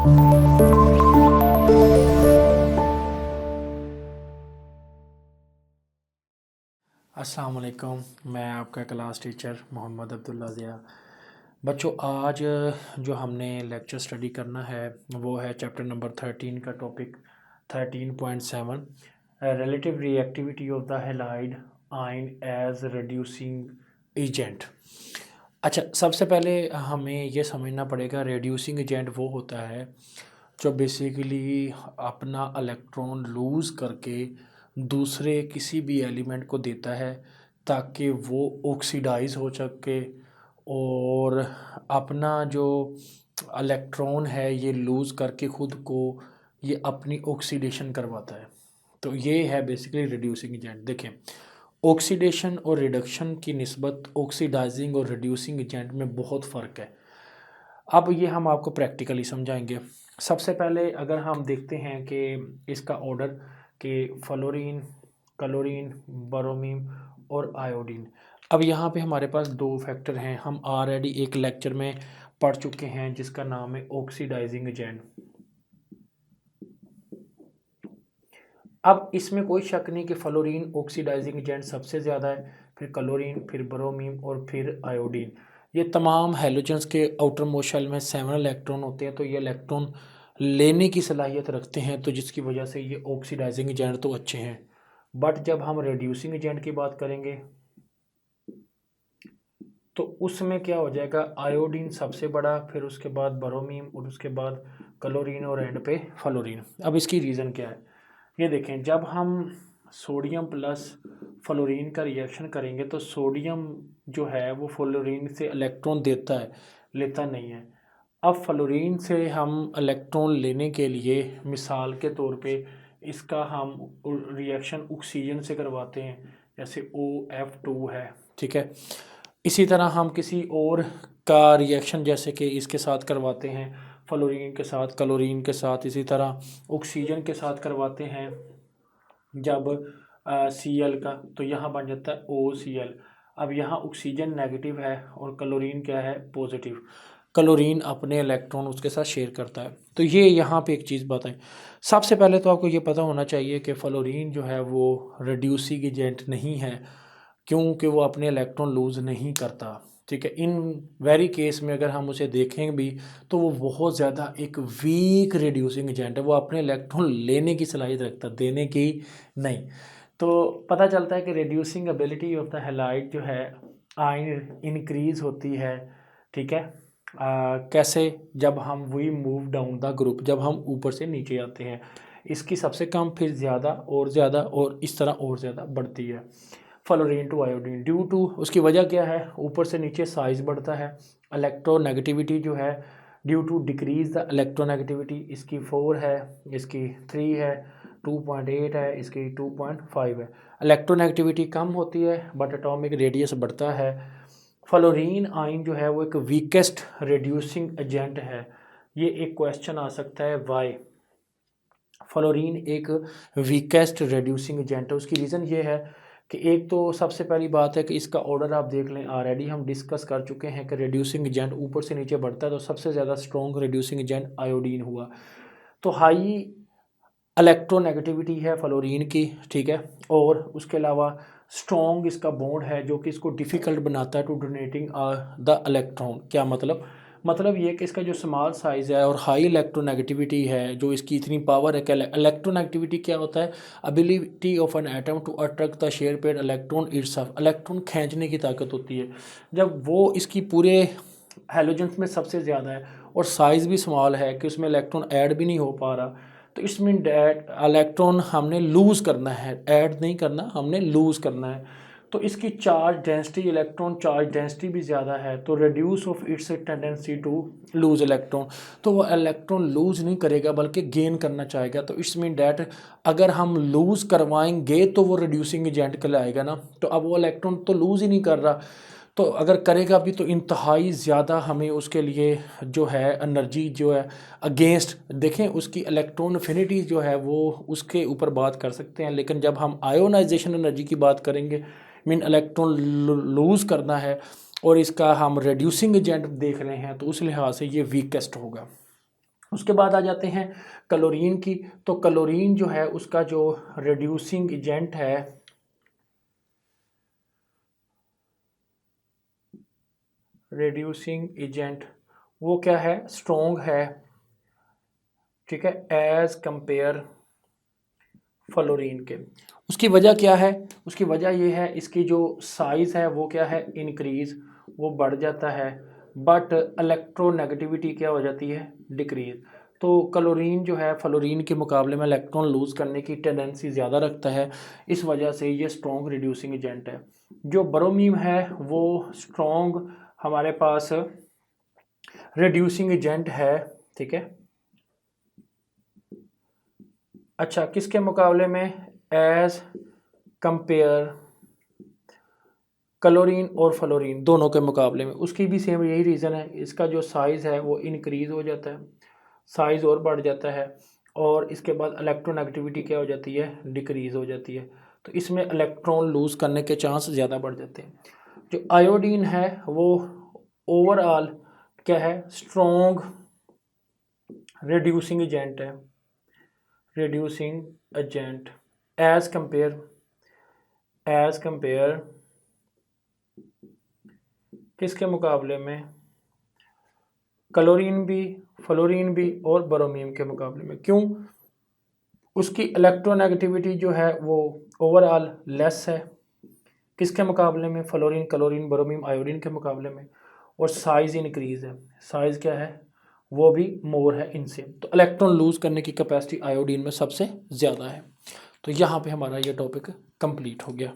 अस्सलाम वालेकुम। मैं आपका क्लास टीचर मोहम्मद अब्दुल्ला ज़िया। बच्चों, आज जो हमने लेक्चर स्टडी करना है वो है चैप्टर नंबर 13 का topic 13.7 relative reactivity of the halide ion as reducing agent. अच्छा, सबसे पहले हमें ये समझना पड़ेगा रिड्यूसिंग एजेंट वो होता है जो बेसिकली अपना इलेक्ट्रॉन लूज़ करके दूसरे किसी भी एलिमेंट को देता है ताकि वो ऑक्सीडाइज हो सके और अपना जो इलेक्ट्रॉन है ये लूज़ करके ख़ुद को ये अपनी ऑक्सीडेशन करवाता है। तो ये है बेसिकली रिड्यूसिंग एजेंट। देखें, ऑक्सीडेशन और रिडक्शन की निस्बत ऑक्सीडाइजिंग और रिड्यूसिंग एजेंट में बहुत फ़र्क है। अब ये हम आपको प्रैक्टिकली समझाएंगे। सबसे पहले अगर हम देखते हैं कि इसका ऑर्डर कि फ्लोरीन, क्लोरीन, ब्रोमीन और आयोडीन। अब यहाँ पे हमारे पास दो फैक्टर हैं, हम ऑलरेडी एक लेक्चर में पढ़ चुके हैं जिसका नाम है ऑक्सीडाइजिंग एजेंट। अब इसमें कोई शक नहीं कि फ्लोरीन ऑक्सीडाइजिंग एजेंट सबसे ज़्यादा है, फिर क्लोरीन, फिर ब्रोमीन और फिर आयोडीन। ये तमाम हैलोजेंस के आउटर मोस्ट शेल में 7 इलेक्ट्रॉन होते हैं, तो ये इलेक्ट्रॉन लेने की सलाहियत रखते हैं, तो जिसकी वजह से ये ऑक्सीडाइजिंग एजेंट तो अच्छे हैं। बट जब हम रिड्यूसिंग एजेंट की बात करेंगे तो उसमें क्या हो जाएगा, आयोडीन सबसे बड़ा, फिर उसके बाद ब्रोमीन और उसके बाद क्लोरीन और एंड पे फ्लोरीन। अब इसकी रीज़न क्या है ये देखें, जब हम सोडियम प्लस फ्लोरीन का रिएक्शन करेंगे तो सोडियम जो है वो फ्लोरीन से इलेक्ट्रॉन देता है, लेता नहीं है। अब फ्लोरीन से हम इलेक्ट्रॉन लेने के लिए मिसाल के तौर पे इसका हम रिएक्शन ऑक्सीजन से करवाते हैं, जैसे OF2 है, ठीक है। इसी तरह हम किसी और का रिएक्शन जैसे कि इसके साथ करवाते हैं, फ्लोरीन के साथ, क्लोरीन के साथ, इसी तरह ऑक्सीजन के साथ करवाते हैं जब Cl का, तो यहाँ बन जाता है OCl। अब यहाँ ऑक्सीजन नेगेटिव है और क्लोरीन क्या है, पॉजिटिव। क्लोरीन अपने इलेक्ट्रॉन उसके साथ शेयर करता है। तो ये यहाँ पे एक चीज़ बताएं, सबसे पहले तो आपको ये पता होना चाहिए कि फ्लोरीन जो है वो रिड्यूसिंग एजेंट नहीं है, क्योंकि वो अपने इलेक्ट्रॉन लूज़ नहीं करता, ठीक है। इन वेरी केस में अगर हम उसे देखें भी तो वो बहुत ज़्यादा एक वीक रिड्यूसिंग एजेंट है, वो अपने इलेक्ट्रॉन लेने की सलाहियत रखता, देने की नहीं। तो पता चलता है कि reducing ability of the halide जो है आयन इंक्रीज़ होती है, ठीक है। कैसे, जब हम we move down the group, जब हम ऊपर से नीचे आते हैं, इसकी सबसे कम, फिर ज़्यादा और ज़्यादा और इस तरह और ज़्यादा बढ़ती है fluorine to iodine. Due to, उसकी वजह क्या है, ऊपर से नीचे साइज बढ़ता है। इलेक्ट्रोनेगेटिविटी जो है due to decrease the electronegativity, इसकी 4 है, इसकी 3 है, 2.8 है, इसकी 2.5 है। इलेक्ट्रोनेगेटिविटी कम होती है बट एटॉमिक रेडियस बढ़ता है। फ्लोरीन आयन जो है वो एक वीकेस्ट रिड्यूसिंग एजेंट है। ये एक क्वेश्चन आ सकता है, वाई फ्लोरीन एक वीकेस्ट रिड्यूसिंग एजेंट है। उसकी रीज़न ये है कि एक तो सबसे पहली बात है कि इसका ऑर्डर आप देख लें, ऑलरेडी हम डिस्कस कर चुके हैं कि रिड्यूसिंग एजेंट ऊपर से नीचे बढ़ता है, तो सबसे ज़्यादा स्ट्रॉन्ग रिड्यूसिंग एजेंट आयोडीन हुआ। तो हाई इलेक्ट्रोनेगेटिविटी है फ्लोरीन की, ठीक है, और उसके अलावा स्ट्रॉन्ग इसका बॉन्ड है जो कि इसको डिफ़िकल्ट बनाता है टू डोनेटिंग द इलेक्ट्रॉन। क्या मतलब ये कि इसका जो स्मॉल साइज़ है और हाई इलेक्ट्रोनेगेटिविटी है, जो इसकी इतनी पावर है कि इलेक्ट्रोनेगेटिविटी क्या होता है, ability of an atom to attract the share pair electron itself, electron खींचने की ताकत होती है। जब वो इसकी पूरे हैलोजेंस में सबसे ज़्यादा है और साइज़ भी स्मॉल है कि उसमें इलेक्ट्रॉन ऐड भी नहीं हो पा रहा, तो इसमें डैट इलेक्ट्रॉन हमने लूज़ करना है, ऐड नहीं करना, हमने लूज़ करना है। तो इसकी charge density, electron charge density भी ज़्यादा है, तो reduce of its tendency to lose electron, तो वो इलेक्ट्रॉन लूज़ नहीं करेगा बल्कि गेन करना चाहेगा। तो इट्स मीन डैट अगर हम लूज़ करवाएंगे तो वो रिड्यूसिंग एजेंट कहलाएगा ना। तो अब वो इलेक्ट्रॉन तो लूज़ ही नहीं कर रहा, तो अगर करेगा भी तो इंतहाई ज़्यादा हमें उसके लिए जो है एनर्जी जो है अगेंस्ट, देखें उसकी इलेक्ट्रॉन एफिनिटी जो है वो उसके ऊपर बात कर सकते हैं, लेकिन जब हम आयोनाइजेशन एनर्जी की बात करेंगे, मीन इलेक्ट्रॉन लूज़ करना है और इसका हम रिड्यूसिंग एजेंट देख रहे हैं, तो उस लिहाज से ये वीकेस्ट होगा। उसके बाद आ जाते हैं क्लोरीन की। तो क्लोरीन जो है उसका जो रिड्यूसिंग एजेंट है, रिड्यूसिंग एजेंट वो क्या है, स्ट्रॉन्ग है, ठीक है, एज कंपेयर फ्लोरीन के। उसकी वजह क्या है, उसकी वजह ये है इसकी जो साइज़ है वो क्या है, इंक्रीज, वो बढ़ जाता है, बट इलेक्ट्रोनेगेटिविटी क्या हो जाती है, डिक्रीज। तो क्लोरीन जो है फ्लोरीन के मुकाबले में इलेक्ट्रॉन लूज़ करने की टेंडेंसी ज़्यादा रखता है, इस वजह से ये स्ट्रॉन्ग रिड्यूसिंग एजेंट है। जो ब्रोमीन है वो स्ट्रॉन्ग हमारे पास रिड्यूसिंग एजेंट है, ठीक है। अच्छा, किसके मुकाबले में, एज कंपेयर क्लोरीन और फ्लोरीन दोनों के मुकाबले में। उसकी भी सेम यही रीज़न है, इसका जो साइज़ है वो इंक्रीज़ हो जाता है, साइज़ और बढ़ जाता है, और इसके बाद इलेक्ट्रोनेगेटिविटी क्या हो जाती है, डिक्रीज़ हो जाती है। तो इसमें इलेक्ट्रॉन लूज़ करने के चांस ज़्यादा बढ़ जाते हैं। जो आयोडीन है वो ओवरऑल क्या है, स्ट्रॉन्ग रिड्यूसिंग एजेंट है, रिड्यूसिंग एजेंट एज कंपेयर किसके मुकाबले में, क्लोरीन भी, फ्लोरीन भी और ब्रोमीन के मुकाबले में। क्यों, उसकी इलेक्ट्रोनेगेटिविटी जो है वो ओवरऑल लेस है, किसके मुकाबले में, फ्लोरीन, क्लोरीन, ब्रोमीन, आयोडीन के मुकाबले में, और साइज़ इंक्रीज़ है, साइज़ क्या है, वो भी मोर है इनसे। तो इलेक्ट्रॉन लूज़ करने की कैपेसिटी आयोडीन में सबसे ज़्यादा है। तो यहाँ पे हमारा ये टॉपिक कंप्लीट हो गया।